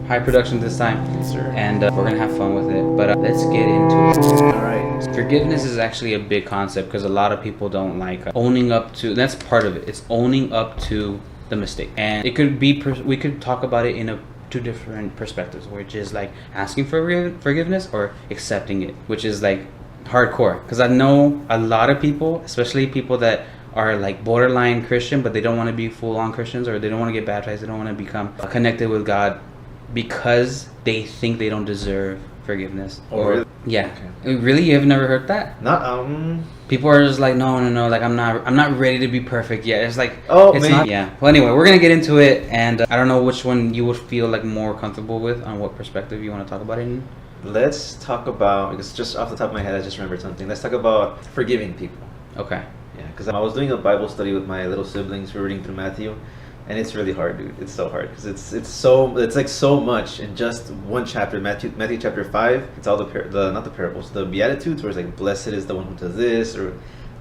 high production this time. Yes, sir. And we're going to have fun with it. But let's get into it. All right. Forgiveness is actually a big concept because a lot of people don't like owning up to, that's part of it. It's owning up to the mistake. And it could be, we could talk about it in two different perspectives, which is like asking for forgiveness or accepting it, which is like hardcore. Because I know a lot of people, especially people that are like borderline Christian, but they don't want to be full-on Christians, or they don't want to get baptized, they don't want to become connected with God because they think they don't deserve forgiveness. Oh, really? Yeah. Okay. Really, you have never heard that? Not People are just like, no, like I'm not ready to be perfect yet. It's like, oh, it's maybe. not. Yeah. Well, anyway, we're gonna get into it, and I don't know which one you would feel like more comfortable with, on what perspective you want to talk about it in. Let's talk about, because just off the top of my head, I just remembered something. Let's talk about forgiving people. Okay. Yeah, because I was doing a Bible study with my little siblings. We were reading through Matthew, and it's really hard, dude. It's so hard because it's like so much in just one chapter. Matthew chapter 5. It's all the not the parables, the Beatitudes, where it's like, blessed is the one who does this,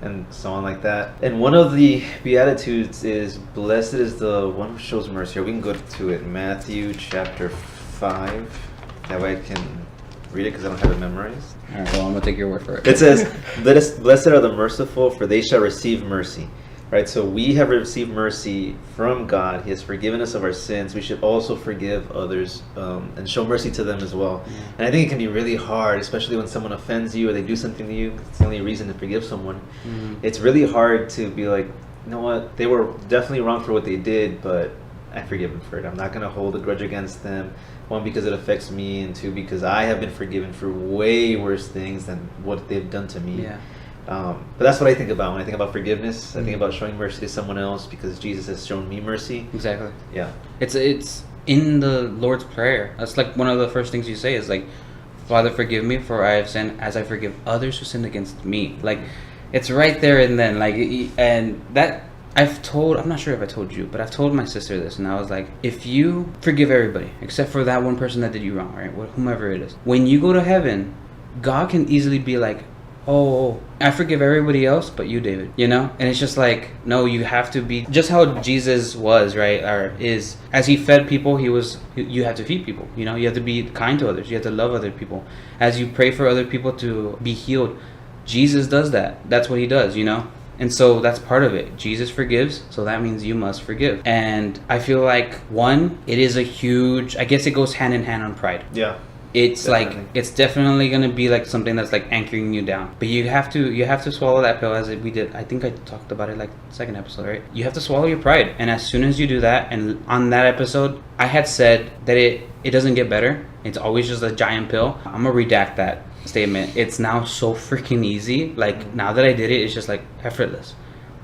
and so on like that. And one of the Beatitudes is, blessed is the one who shows mercy. We can go to it. Matthew chapter 5. That way I can read it because I don't have it memorized. All right. Well, I'm gonna take your word for it. It says, "Blessed are the merciful, for they shall receive mercy." Right, so we have received mercy from God. He has forgiven us of our sins. We should also forgive others and show mercy to them as well. Yeah. And I think it can be really hard, especially when someone offends you or they do something to you. It's the only reason to forgive someone. Mm-hmm. It's really hard to be like, you know what, they were definitely wrong for what they did, but I forgive them for it. I'm not going to hold a grudge against them. One, because it affects me, and two, because I have been forgiven for way worse things than what they've done to me. Yeah. But that's what I think about when I think about forgiveness. Mm-hmm. I think about showing mercy to someone else because Jesus has shown me mercy. Exactly. Yeah. It's in the Lord's Prayer. That's like one of the first things you say is like, Father, forgive me, for I have sinned as I forgive others who sinned against me. Like, it's right there and then. Like, and that I'm not sure if I told you, but I've told my sister this, and I was like, if you forgive everybody except for that one person that did you wrong, right? Whomever it is, when you go to heaven, God can easily be like, oh, I forgive everybody else but you, David, you know? And it's just like, no, you have to be just how Jesus was, right? Or is, as he fed people, you have to feed people, you know? You have to be kind to others, you have to love other people. As you pray for other people to be healed, Jesus does that. That's what he does, you know? And so that's part of it. Jesus forgives, so that means you must forgive. And I feel like, one, it is a huge, I guess it goes hand in hand on pride. Yeah. It's definitely. Like, it's definitely going to be like something that's like anchoring you down. But you have to swallow that pill, as we did. I think I talked about it like second episode, right? You have to swallow your pride. And as soon as you do that, and on that episode, I had said that it doesn't get better. It's always just a giant pill. I'm going to redact that statement. It's now so freaking easy. Like, now that I did it, it's just like effortless.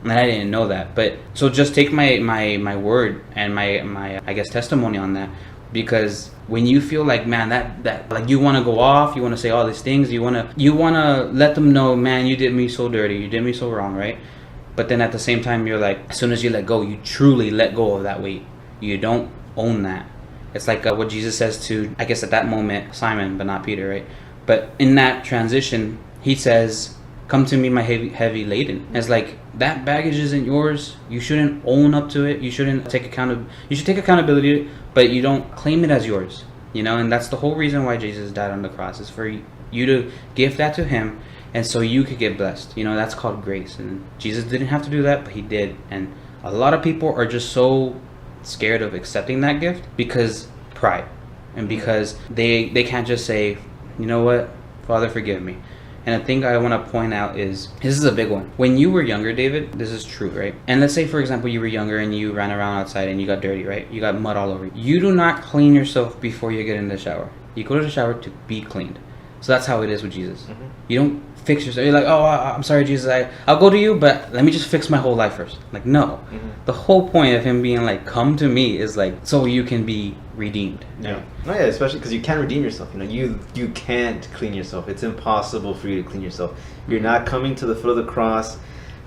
And I didn't know that. But so just take my word and my I guess testimony on that. Because when you feel like, man, that like you want to go off, you want to say all these things, you want to let them know, man, you did me so dirty, you did me so wrong, right? But then at the same time, you're like, as soon as you let go, you truly let go of that weight. You don't own that. It's like what Jesus says to, I guess at that moment, Simon, but not Peter, right? But in that transition, he says, come to me, my heavy laden. And it's like, that baggage isn't yours. You shouldn't own up to it. You shouldn't take you should take accountability, but you don't claim it as yours, you know? And that's the whole reason why Jesus died on the cross, is for you to give that to him, and so you could get blessed. You know, that's called grace. And Jesus didn't have to do that, but he did. And a lot of people are just so scared of accepting that gift because pride, and because they can't just say, you know what, Father, forgive me. And a thing I want to point out is, this is a big one. When you were younger, David, this is true, right? And let's say, for example, you were younger and you ran around outside and you got dirty, right? You got mud all over you. You do not clean yourself before you get in the shower. You go to the shower to be cleaned. So that's how it is with Jesus. Mm-hmm. You don't fix yourself. You're like, oh, I'm sorry, Jesus, I'll go to you, but let me just fix my whole life first. Like, no. Mm-hmm. The whole point of him being like, come to me, is like, so you can be redeemed. Yeah. Oh yeah, especially because you can't redeem yourself. You know, you can't clean yourself. It's impossible for you to clean yourself. You're not coming to the foot of the cross.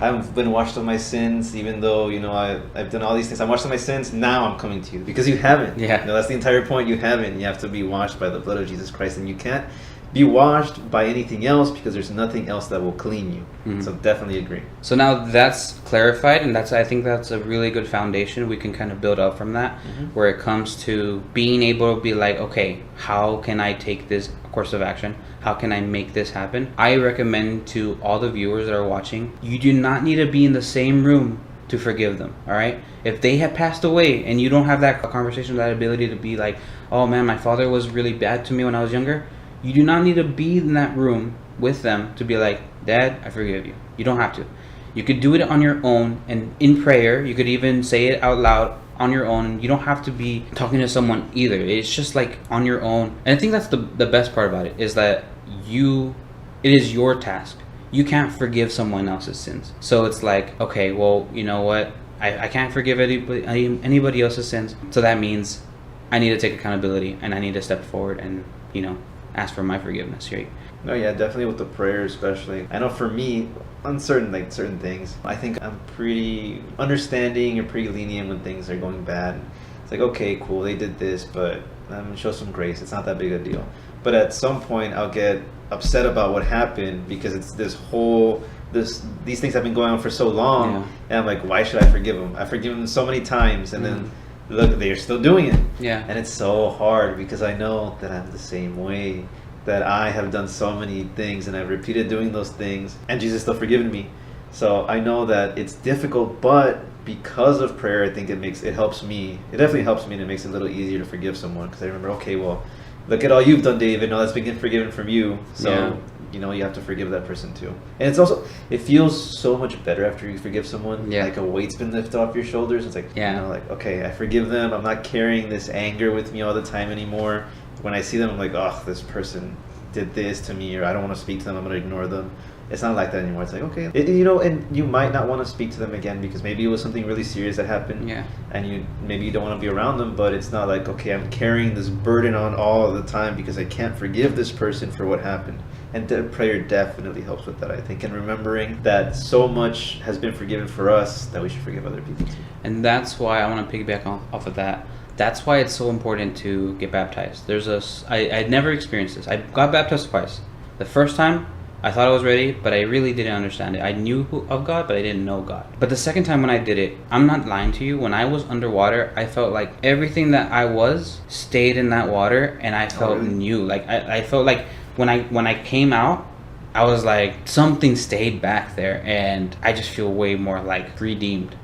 I've been washed of my sins, even though, you know, I've done all these things. I'm washed of my sins. Now I'm coming to you, because you haven't. Yeah. You know, that's the entire point. You haven't. You have to be washed by the blood of Jesus Christ, and you can't be washed by anything else, because there's nothing else that will clean you. Mhm. So definitely agree. So now that's clarified, and I think that's a really good foundation. We can kind of build up from that, where it comes to being able to be like, okay, how can I take this course of action? How can I make this happen? I recommend to all the viewers that are watching, you do not need to be in the same room to forgive them, all right? If they have passed away and you don't have that conversation, that ability to be like, oh man, my father was really bad to me when I was younger, you do not need to be in that room with them to be like, Dad, I forgive you. You don't have to. You could do it on your own, and in prayer, you could even say it out loud on your own. You don't have to be talking to someone either. It's just like on your own. And I think that's the best part about it, is that it is your task. You can't forgive someone else's sins. So it's like, okay, well, you know what? I can't forgive anybody else's sins. So that means I need to take accountability, and I need to step forward and, ask for my forgiveness, right? No, yeah, definitely with the prayer, especially. I know for me, on certain things, I think I'm pretty understanding and pretty lenient when things are going bad. It's like, okay, cool, they did this, but I'm gonna show some grace. It's not that big a deal. But at some point, I'll get upset about what happened, because it's these things have been going on for so long, Yeah. and I'm like, why should I forgive them? I forgive them so many times, and then look, they're still doing it. Yeah. And it's so hard, because I know that I'm the same way, that I have done so many things and I've repeated doing those things, and Jesus still forgiven me. So I know that it's difficult, but because of prayer, I think it helps me. It definitely helps me, and it makes it a little easier to forgive someone, because I remember, okay, well, look at all you've done, David. No, that's been forgiven from you. So Yeah. you have to forgive that person too. And it feels so much better after you forgive someone. Yeah. Like a weight's been lifted off your shoulders. It's like, Yeah. like, okay, I forgive them. I'm not carrying this anger with me all the time anymore. When I see them, I'm like, oh, this person did this to me, or I don't want to speak to them, I'm going to ignore them. It's not like that anymore. It's like, okay, and you might not want to speak to them again, because maybe it was something really serious that happened. Yeah. And maybe you don't want to be around them, but it's not like, okay, I'm carrying this burden on all the time because I can't forgive this person for what happened. And prayer definitely helps with that, I think, and remembering that so much has been forgiven for us that we should forgive other people too. And that's why I want to piggyback off of that. That's why it's so important to get baptized. I'd never experienced this. I got baptized twice. The first time, I thought I was ready, but I really didn't understand it. I knew of God, but I didn't know God. But the second time when I did it, I'm not lying to you, when I was underwater, I felt like everything that I was stayed in that water, and I felt new. Like I felt like when I came out, I was like, something stayed back there, and I just feel way more like redeemed,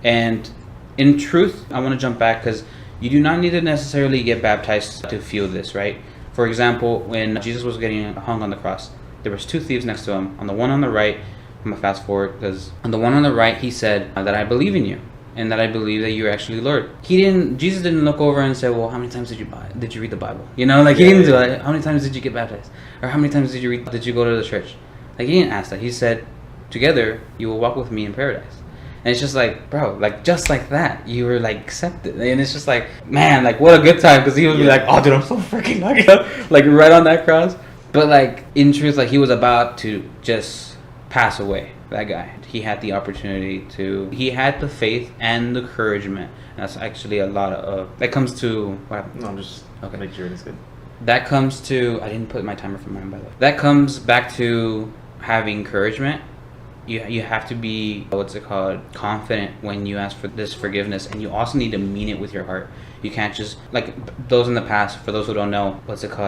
And in truth, I want to jump back, because you do not need to necessarily get baptized to feel this, right? For example, when Jesus was getting hung on the cross, there was two thieves next to him. On the one on the right, I'm gonna fast forward, because on the one on the right, he said that I believe in you, and that I believe that you're actually Lord. Jesus didn't look over and say, well, how many times did you read the Bible? He didn't do that. How many times did you get baptized? Or how many times did you go to the church? Like, he didn't ask that. He said, together you will walk with me in paradise. And it's just like, bro, like, just like that, you were like accepted. And it's just like, man, like, what a good time, because he would be like, oh dude, I'm so freaking lucky, like right on that cross. But like, in truth, like, he was about to just pass away. That guy, he had the opportunity he had the faith and the encouragement. And that's actually a lot of that comes to what happened? No, just okay. Make sure it's good. That comes to, I didn't put my timer for mine, by the way. That comes back to having encouragement. You have to be, confident when you ask for this forgiveness, and you also need to mean it with your heart. You can't just, like those in the past, for those who don't know,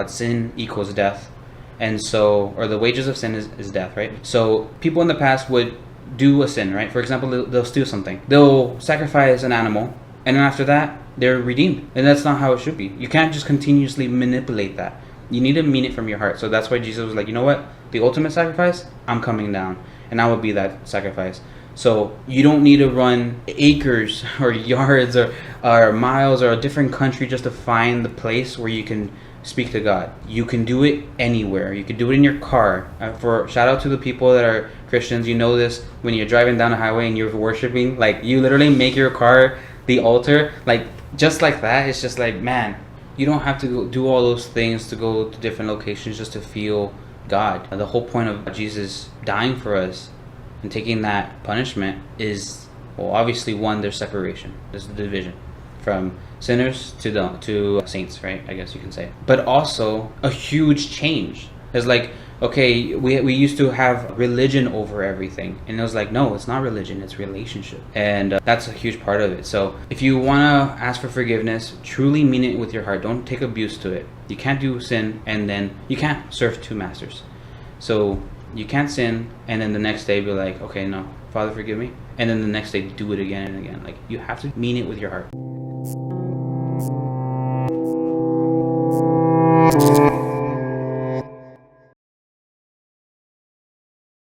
sin equals death. And so, or the wages of sin is death, right? So people in the past would do a sin, right? For example, they'll steal something. They'll sacrifice an animal, and then after that, they're redeemed. And that's not how it should be. You can't just continuously manipulate that. You need to mean it from your heart. So that's why Jesus was like, you know what? The ultimate sacrifice, I'm coming down, and I will be that sacrifice. So you don't need to run acres or yards or miles or a different country just to find the place where you can speak to God. You can do it anywhere. You can do it in your car. For shout out to the people that are Christians, you know this, when you're driving down a highway and you're worshiping, like, you literally make your car the altar, like, just like that. It's just like, man, you don't have to do all those things to go to different locations just to feel God. The whole point of Jesus dying for us and taking that punishment is, well, obviously, one, there's separation, there's the division from sinners to saints, right? I guess you can say. But also a huge change. It's like, okay, we used to have religion over everything, and it was like, no, it's not religion, it's relationship, and that's a huge part of it. So if you want to ask for forgiveness, truly mean it with your heart. Don't take abuse to it. You can't do sin and then you can't serve two masters. So you can't sin and then the next day be like, okay, no, Father, forgive me, and then the next day do it again and again. Like, you have to mean it with your heart.